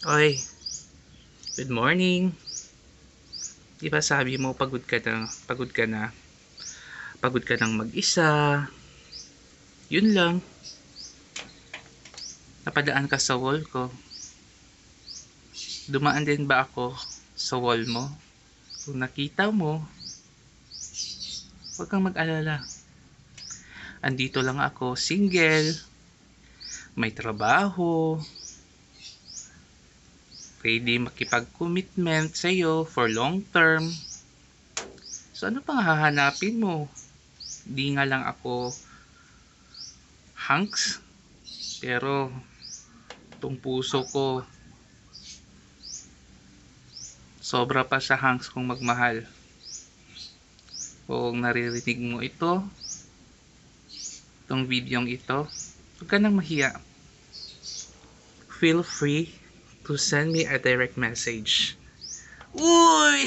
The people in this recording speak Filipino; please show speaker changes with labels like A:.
A: Oy, good morning. Di ba sabi mo pagod ka ng mag-isa. Yun lang, napadaan ka sa wall ko. Dumaan din ba ako sa wall mo? Kung nakita mo, huwag kang mag-alala. Andito lang ako, single, may trabaho, pwede makipag-commitment sa'yo for long term. So ano pang hahanapin mo? Di nga lang ako hunks, pero itong puso ko sobra pa sa hangs kong magmahal. Kung naririnig mo itong videong ito, huwag ka nang mahiya. Feel free to send me a direct message. Uy!